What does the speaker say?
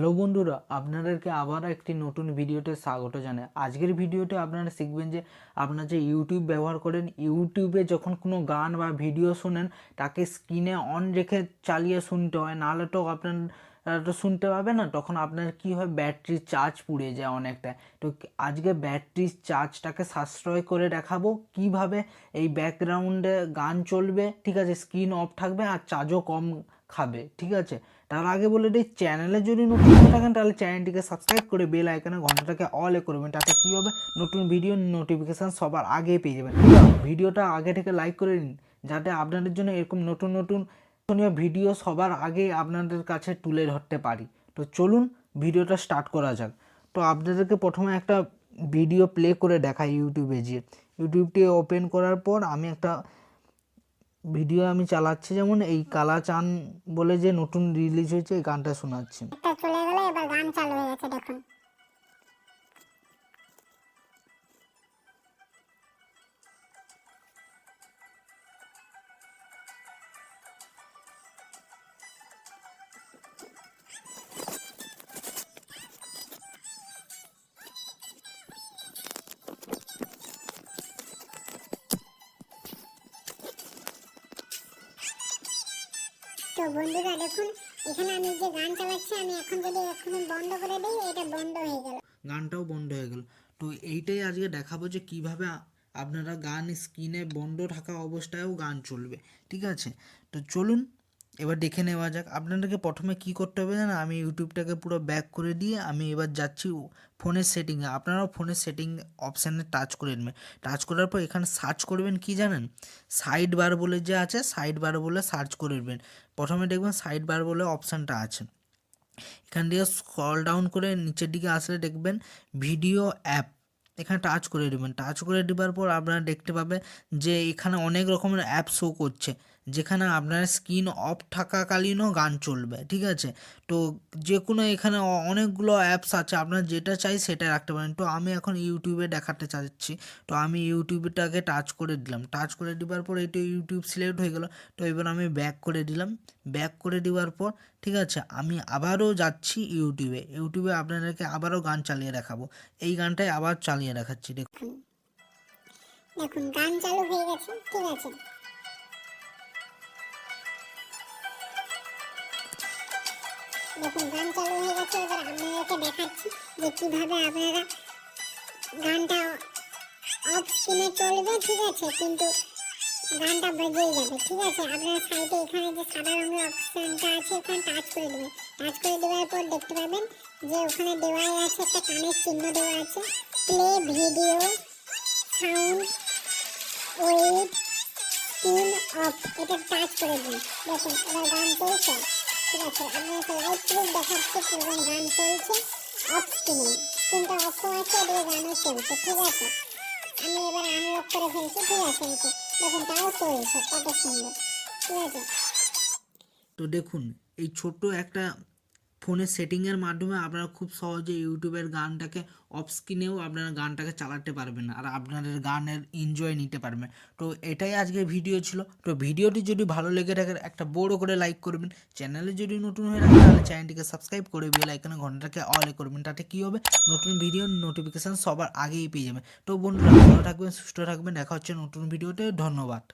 Hello বন্ধুরা, আপনাদেরকে আবার একটি নতুন ভিডিওতে স্বাগত জানাই। আজকের ভিডিওতে আপনারা শিখবেন যে আপনারা যে ইউটিউব ব্যবহার করেন, ইউটিউবে যখন কোনো গান বা ভিডিও শোনেন তাকে স্ক্রিনে অন রেখে চালিয়ে শুনতে হয়, নাহলে তো আপনারা তো শুনতে পাবেন না। তখন আপনার কি হয়, ব্যাটারির চার্জ পুড়ে যায় অনেকটা। তো আজকে ব্যাটারির চার্জটাকে সাশ্রয় করে দেখাবো কিভাবে এই ব্যাকগ্রাউন্ডে গান চলবে, ঠিক আছে, স্ক্রিন অফ থাকবে আর চার্জও কম খাবে, ঠিক আছে। তার আগে বলে দিই, চ্যানেলে যদি নতুন হয়ে থাকেন তাহলে চ্যানেলটিকে সাবস্ক্রাইব করে বেল আইকনে ঘন্টাটাকে অলে করবেন, তাতে কী হবে, নতুন ভিডিও নোটিফিকেশান সবার আগে পেয়ে যাবেন। ভিডিওটা আগে থেকে লাইক করে নিন, যাতে আপনাদের জন্য এরকম নতুন নতুন ভিডিও সবার আগে আপনাদের কাছে তুলে ধরতে পারি। তো চলুন ভিডিওটা স্টার্ট করা যাক। তো আপনাদেরকে প্রথমে একটা ভিডিও প্লে করে দেখাই ইউটিউবে গিয়ে। ইউটিউবটি ওপেন করার পর আমি একটা ভিডিও আমি চালাচ্ছি, যেমন এই কালাচান বলে যে নতুন রিলিজ হয়েছে এই গানটা শোনাচ্ছি। চলে গেল, এবার গান চালু হয়ে গেছে, দেখুন। তো বন্ধুরা দেখুন, এখানে আমি যে গান চালাচ্ছি, আমি এখন যদি এখন বন্ধ করে দিই, এটা বন্ধ হয়ে গেল, গানটাও বন্ধ হয়ে গেল। তো এইটাই আজকে দেখাবো যে কিভাবে আপনারা গান স্ক্রিনে বন্ধ থাকা অবস্থায়ও গান চলবে, ঠিক আছে। তো চলুন এবার দেখে নেওয়া যাক। আপনাদেরকে প্রথমে কি করতে হবে জানেন, আমি ইউটিউবটাকে পুরো ব্যাক করে দিয়ে আমি এবার যাচ্ছি ফোনের সেটিংয়ে। আপনারাও ফোনের সেটিং অপশানে টাচ করে নেবেন। টাচ করার পর এখানে সার্চ করবেন কি জানেন, সাইড বার বলে যে আছে, সাইড বার বলে সার্চ করে নেবেন। প্রথমে দেখবেন সাইড বার বলে অপশানটা আছে, এখান দিয়ে স্ক্রল ডাউন করে নিচের দিকে আসলে দেখবেন ভিডিও অ্যাপ, এখানে টাচ করে দেবেন। টাচ করে দেওয়ার পর আপনারা দেখতে পাবেন যে এখানে অনেক রকমের অ্যাপ শো করছে, যেখানে আপনার স্ক্রিন অফ থাকাকালীনও গান চলবে, ঠিক আছে। তো যে কোনো এখানে অনেকগুলো অ্যাপস আছে, আপনার যেটা চাই সেটা রাখতে পারেন। তো আমি এখন ইউটিউবে দেখাতে চাচ্ছি, তো আমি ইউটিউবটাকে টাচ করে দিলাম। টাচ করে দেওয়ার পর এটা ইউটিউব সিলেক্ট হয়ে গেল। তো এবার আমি ব্যাক করে দিলাম। ব্যাক করে দেওয়ার পর ঠিক আছে, আমি আবারও যাচ্ছি ইউটিউবে আপনাদেরকে আবারও গান চালিয়ে দেখাবো। এই গানটাই আবার চালিয়ে দেখাচ্ছি, দেখুন। দেখুন গান চালু হয়ে গেছে, ঠিক আছে। দেখুন গান চালু হয়ে গেছে, এবার আপনাদেরকে দেখাচ্ছি যে কিভাবে আপনারা গানটা অফ স্ক্রিনে চলবে, ঠিক আছে, কিন্তু গানটা বেজেই যাবে, ঠিক আছে। আপনারা সাইডে এখানে যে সাদা রঙের অপশনটা আছে, এখানে টাচ করে দেবেন। টাচ করে দেওয়ার পর দেখতে পাবেন যে ওখানে দেওয়াই আছে, একটা কানের চিহ্ন দেওয়া আছে, play video sound with screen off, এটা টাচ করে দিন। দেখুন এবার গান চলছে, ঠিক আছে। আপনাকে লাইভ প্রুফ দেখাচ্ছে কিরকম গান চলছে অফ স্ক্রিনে, স্ক্রিনটা অফ আছে, এদিকে গানও চলছে, ঠিক আছে। আমি এবার আনলক করে ফেলছি, ঠিক আছে। দেখুন তাও চলছে, কত সুন্দর, ঠিক আছে। তো দেখুন এই ছোট্ট একটা ফোনের সেটিংয়ের মাধ্যমে আপনারা খুব সহজে ইউটিউবের গানটাকে অফ স্ক্রিনেও আপনারা গানটাকে চালাতে পারবেন আর আপনাদের গানের এনজয় নিতে পারবেন। তো এটাই আজকের ভিডিও ছিল। তো ভিডিওটি যদি ভালো লেগে থাকে একটা বড় করে লাইক করবেন। চ্যানেলে যদি নতুন হয়ে থাকে তাহলে চ্যানেলটিকে সাবস্ক্রাইব করে বেল আইকনে ঘন্টাটাকে অলে করবেন, তাতে কী হবে, নতুন ভিডিও নোটিফিকেশান সবার আগেই পেয়ে যাবেন। তো বন্ধুরা ভালো থাকবেন, সুস্থ থাকবেন, দেখা হচ্ছে নতুন ভিডিওতে। ধন্যবাদ।